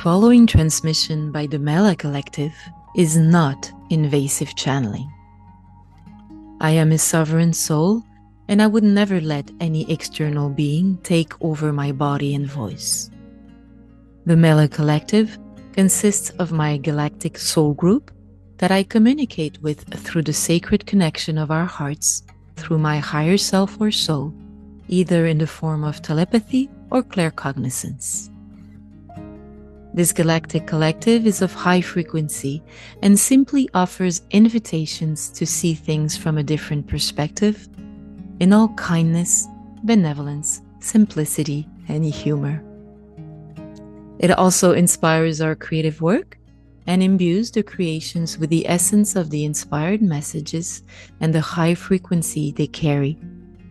following transmission by the Mella Collective is not invasive channeling. I am a sovereign soul, and I would never let any external being take over my body and voice. The Mella Collective consists of my galactic soul group that I communicate with through the sacred connection of our hearts through my higher self or soul, either in the form of telepathy or claircognizance. This galactic collective is of high frequency and simply offers invitations to see things from a different perspective, in all kindness, benevolence, simplicity, and humor. It also inspires our creative work and imbues the creations with the essence of the inspired messages and the high frequency they carry,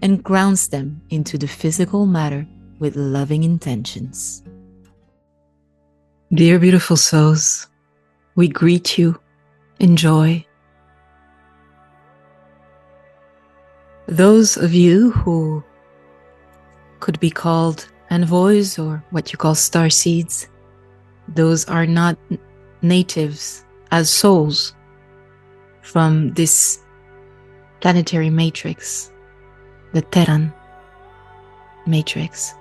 and grounds them into the physical matter with loving intentions. Dear beautiful souls, we greet you in joy. Those of you who could be called envoys or what you call starseeds, those are not natives as souls from this planetary matrix, the Terran matrix.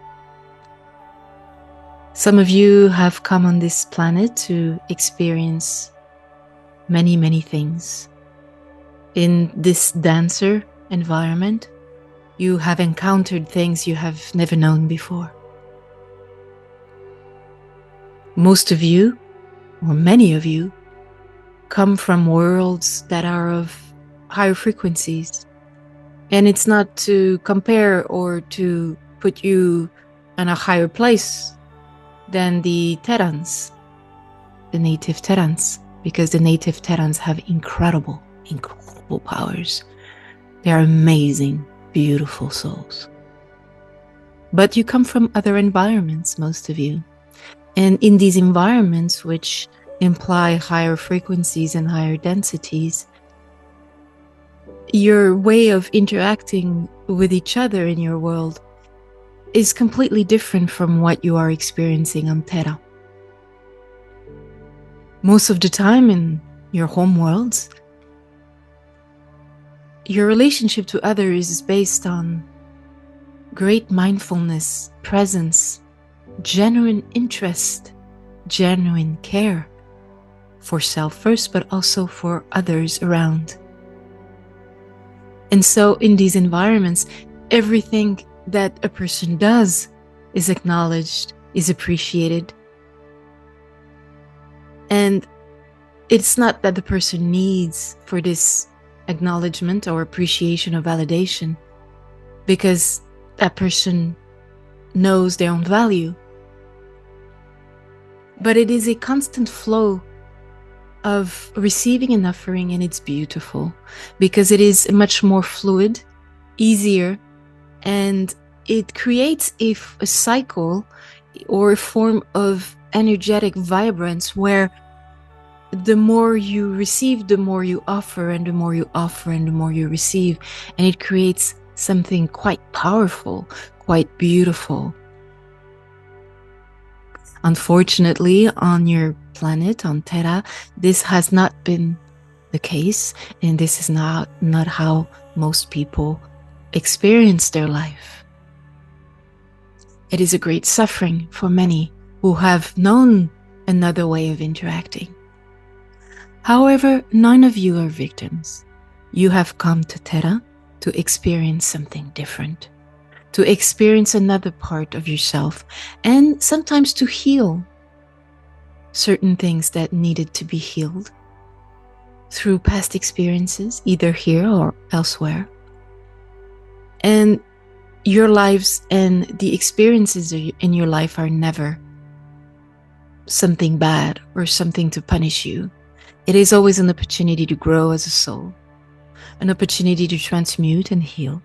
Some of you have come on this planet to experience many, many things. In this dancer environment, you have encountered things you have never known before. Most of you, or many of you, come from worlds that are of higher frequencies. And it's not to compare or to put you in a higher place than the Terrans, the native Terrans, because the native Terrans have incredible powers. They are amazing, beautiful souls. But you come from other environments, most of you. And in these environments, which imply higher frequencies and higher densities, your way of interacting with each other in your world is completely different from what you are experiencing on Terra. Most of the time in your home worlds, your relationship to others is based on great mindfulness, presence, genuine interest, genuine care for self first, but also for others around. And so in these environments, everything that a person does is acknowledged, is appreciated. And it's not that the person needs for this acknowledgement or appreciation or validation, because that person knows their own value. But it is a constant flow of receiving and offering, and it's beautiful because it is much more fluid, easier, and it creates a cycle or a form of energetic vibrance where the more you receive, the more you offer, and the more you offer, and the more you receive. And it creates something quite powerful, quite beautiful. Unfortunately, on your planet, on Terra, this has not been the case, and this is not how most people experience their life. It is a great suffering for many who have known another way of interacting. However, none of you are victims. You have come to Terra to experience something different, to experience another part of yourself, and sometimes to heal certain things that needed to be healed through past experiences, either here or elsewhere. And your lives and the experiences in your life are never something bad or something to punish you. It is always an opportunity to grow as a soul, an opportunity to transmute and heal.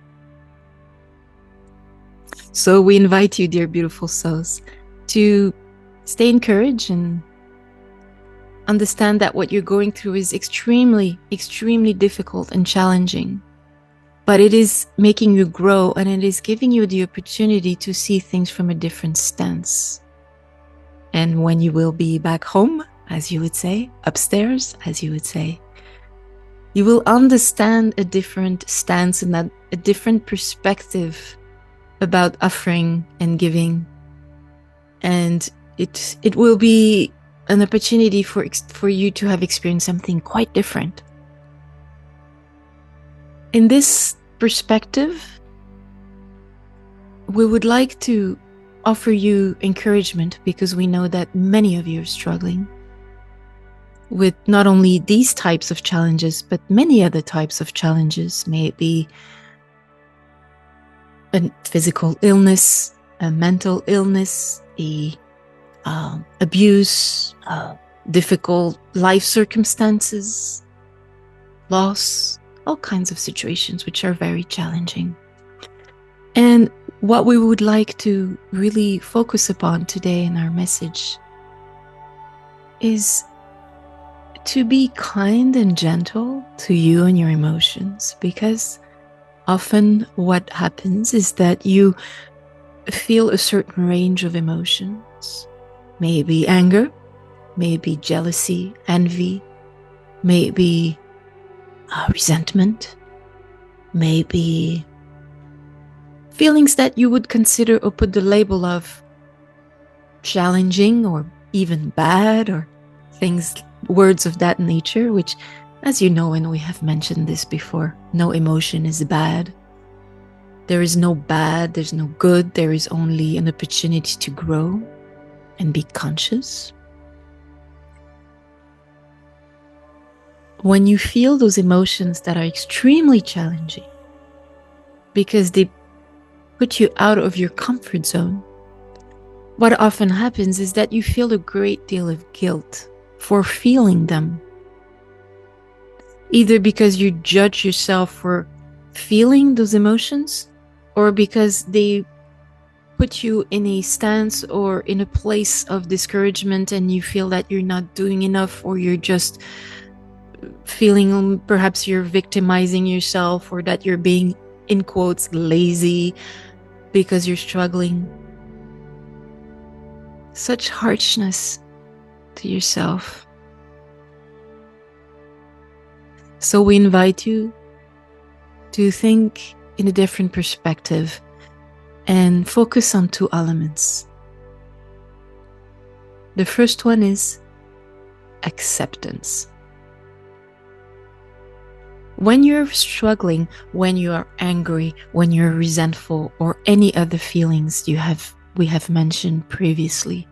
So we invite you, dear beautiful souls, to stay encouraged and understand that what you're going through is extremely, extremely difficult and challenging. But it is making you grow, and it is giving you the opportunity to see things from a different stance. And when you will be back home, as you would say, upstairs, as you would say, you will understand a different stance and a different perspective about offering and giving. And it will be an opportunity for you to have experienced something quite different. In this perspective, we would like to offer you encouragement, because we know that many of you are struggling with not only these types of challenges, but many other types of challenges. May it be a physical illness, a mental illness, abuse, difficult life circumstances, loss, all kinds of situations which are very challenging. And what we would like to really focus upon today in our message is to be kind and gentle to you and your emotions, because often what happens is that you feel a certain range of emotions. Maybe anger, maybe jealousy, envy, maybe resentment, maybe feelings that you would consider or put the label of challenging or even bad, or words of that nature, which, as you know, and we have mentioned this before, no emotion is bad. There is no bad, there's no good, there is only an opportunity to grow and be conscious. When you feel those emotions that are extremely challenging because they put you out of your comfort zone, what often happens is that you feel a great deal of guilt for feeling them. Either because you judge yourself for feeling those emotions, or because they put you in a stance or in a place of discouragement and you feel that you're not doing enough, or you're just feeling perhaps you're victimizing yourself, or that you're being, in quotes, lazy because you're struggling. Such harshness to yourself. So we invite you to think in a different perspective and focus on two elements. The first one is acceptance. When you're struggling, when you are angry, when you're resentful, or any other feelings we have mentioned previously,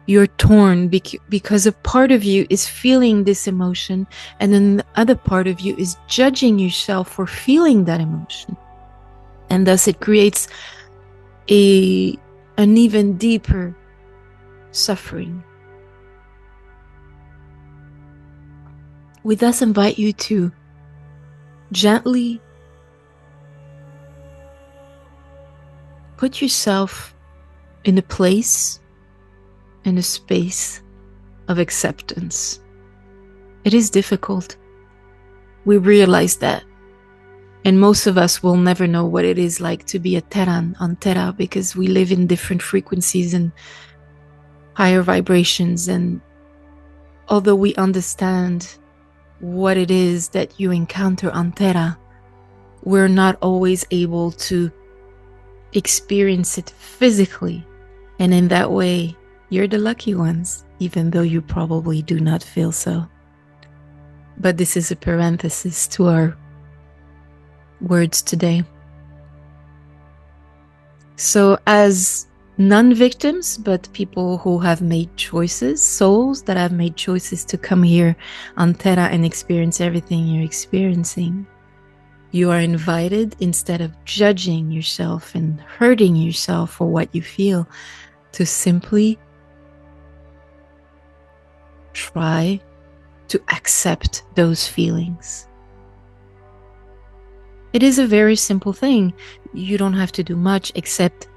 you're torn because a part of you is feeling this emotion, and then the other part of you is judging yourself for feeling that emotion. And thus it creates an even deeper suffering. We thus invite you to gently put yourself in a place, in a space of acceptance. It is difficult. We realize that. And most of us will never know what it is like to be a Terran on Terra, because we live in different frequencies and higher vibrations. And although we understand what it is that you encounter on Terra, we're not always able to experience it physically. And in that way, you're the lucky ones, even though you probably do not feel so. But this is a parenthesis to our words today. So as non-victims, but people who have made choices, souls that have made choices to come here on Terra and experience everything you're experiencing, you are invited, instead of judging yourself and hurting yourself for what you feel, to simply try to accept those feelings. It is a very simple thing. You don't have to do much except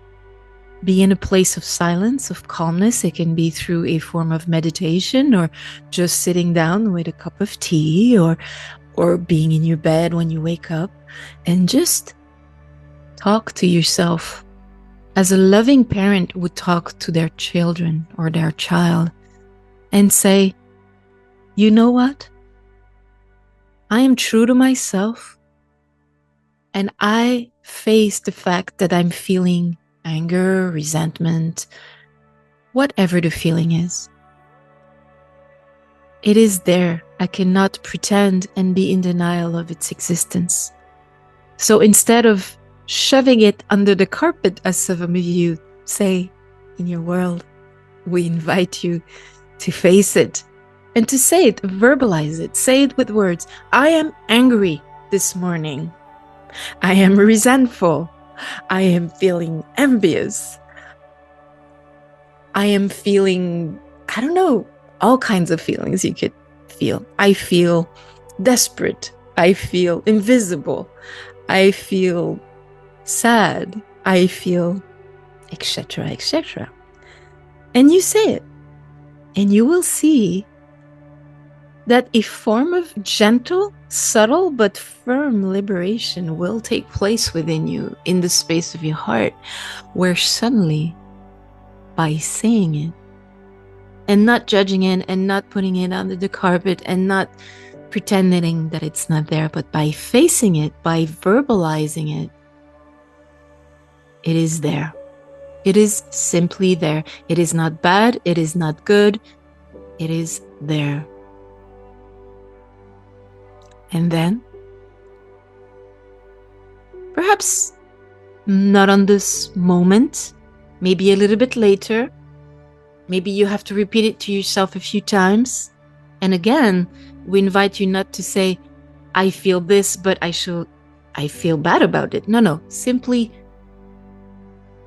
be in a place of silence, of calmness. It can be through a form of meditation, or just sitting down with a cup of tea, or being in your bed when you wake up, and just talk to yourself as a loving parent would talk to their children or their child and say, you know what? I am true to myself, and I face the fact that I'm feeling anger, resentment, whatever the feeling is. It is there. I cannot pretend and be in denial of its existence. So instead of shoving it under the carpet, as some of you say in your world, we invite you to face it and to say it, verbalize it, say it with words. I am angry this morning. I am resentful. I am feeling envious. I am feeling, I don't know, all kinds of feelings you could feel. I feel desperate. I feel invisible. I feel sad. I feel etc., etc. And you say it, and you will see that a form of gentle, subtle, but firm liberation will take place within you in the space of your heart, where suddenly, by saying it, and not judging it, and not putting it under the carpet, and not pretending that it's not there, but by facing it, by verbalizing it, it is there. It is simply there. It is not bad. It is not good. It is there. And then, perhaps not on this moment, maybe a little bit later, maybe you have to repeat it to yourself a few times. And again, we invite you not to say, I feel this, but I feel bad about it. No, simply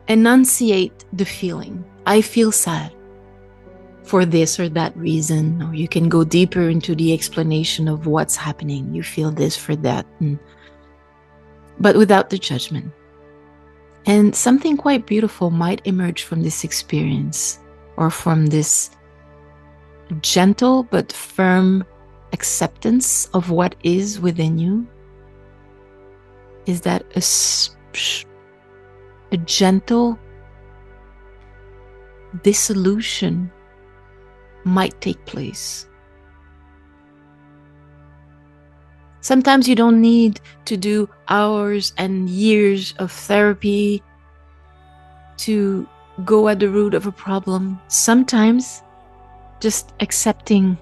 enunciate the feeling. I feel sad for this or that reason, or you can go deeper into the explanation of what's happening. You feel this for that, but without the judgment. And something quite beautiful might emerge from this experience, or from this gentle but firm acceptance of what is within you, is that a gentle dissolution might take place. Sometimes you don't need to do hours and years of therapy to go at the root of a problem. Sometimes just accepting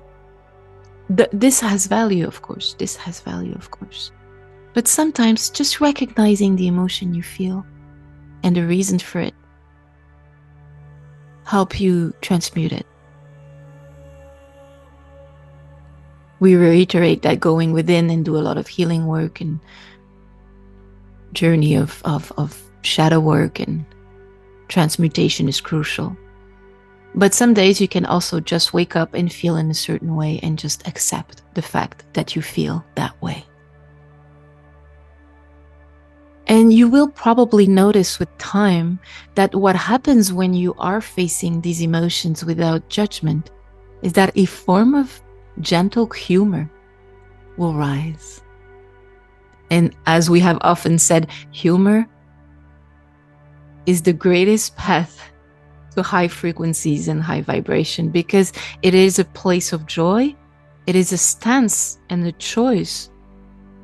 this has value, of course. This has value, of course. But sometimes just recognizing the emotion you feel and the reason for it help you transmute it. We reiterate that going within and do a lot of healing work and journey of shadow work and transmutation is crucial. But some days you can also just wake up and feel in a certain way and just accept the fact that you feel that way. And you will probably notice with time that what happens when you are facing these emotions without judgment is that a form of gentle humor will rise. And as we have often said, humor is the greatest path to high frequencies and high vibration, because it is a place of joy. It is a stance and a choice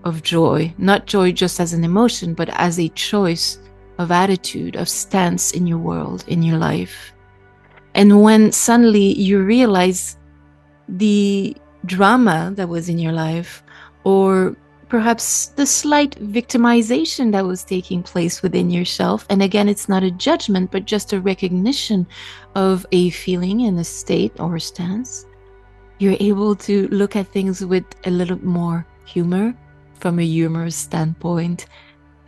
of joy, not joy just as an emotion, but as a choice of attitude, of stance in your world, in your life. And when suddenly you realize the drama that was in your life, or perhaps the slight victimization that was taking place within yourself, and again, it's not a judgment, but just a recognition of a feeling and a state or a stance, you're able to look at things with a little more humor, from a humorous standpoint,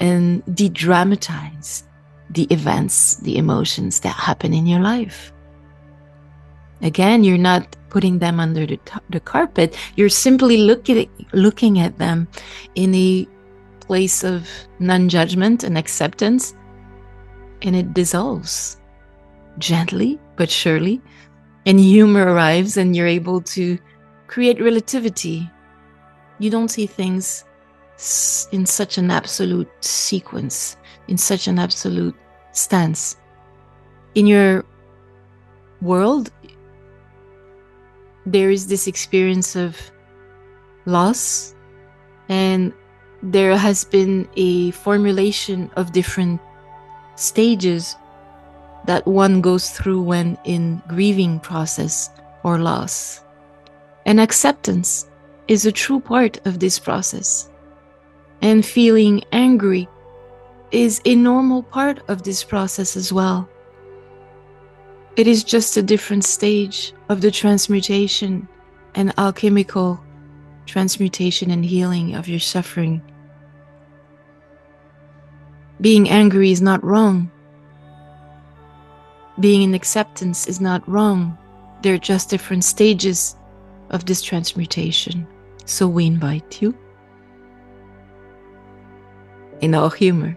and de-dramatize the events, the emotions that happen in your life. Again, you're not putting them under the carpet. You're simply looking at them in a place of non-judgment and acceptance, and it dissolves gently but surely, and humor arrives, and you're able to create relativity. You don't see things in such an absolute sequence, in such an absolute stance. In your world, there is this experience of loss, and there has been a formulation of different stages that one goes through when in grieving process or loss. And acceptance is a true part of this process. And feeling angry is a normal part of this process as well. It is just a different stage of the transmutation and alchemical transmutation and healing of your suffering. Being angry is not wrong. Being in acceptance is not wrong. They're just different stages of this transmutation. So we invite you, in all humor,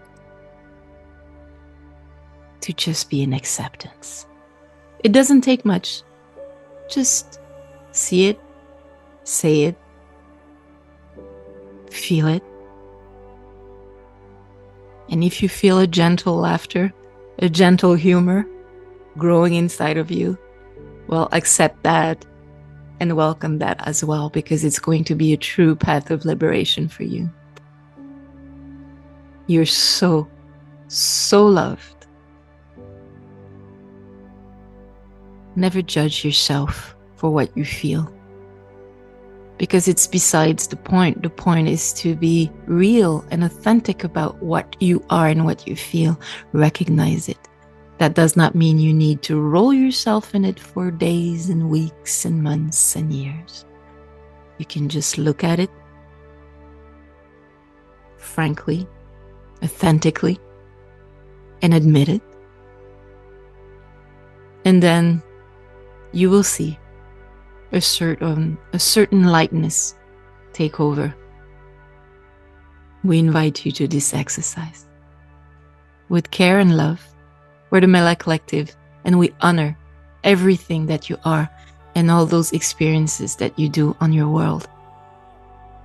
to just be in acceptance. It doesn't take much. Just see it, say it, feel it. And if you feel a gentle laughter, a gentle humor growing inside of you, well, accept that and welcome that as well, because it's going to be a true path of liberation for you. You're so, so loved. Never judge yourself for what you feel, because it's besides the point. The point is to be real and authentic about what you are and what you feel. Recognize it. That does not mean you need to roll yourself in it for days and weeks and months and years. You can just look at it frankly, authentically, and admit it. And then you will see a certain lightness take over. We invite you to this exercise with care and love. We're the Mella Collective, and we honor everything that you are and all those experiences that you do on your world.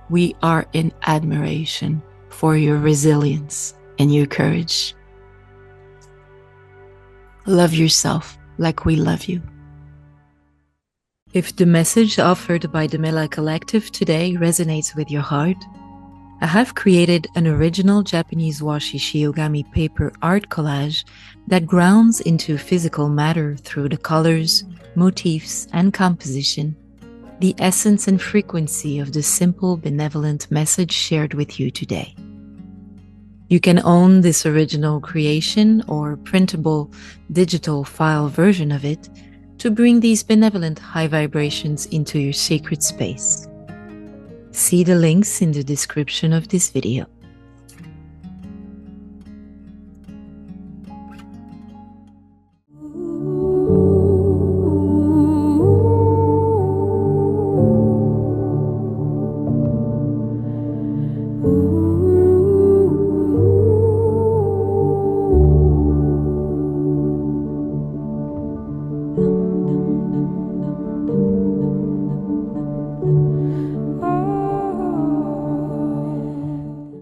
We are in admiration for your resilience and your courage. Love yourself like we love you. If the message offered by the Mella Collective today resonates with your heart, I have created an original Japanese washi shiogami paper art collage that grounds into physical matter through the colors, motifs, and composition, the essence and frequency of the simple, benevolent message shared with you today. You can own this original creation or printable digital file version of it to bring these benevolent high vibrations into your sacred space. See the links in the description of this video.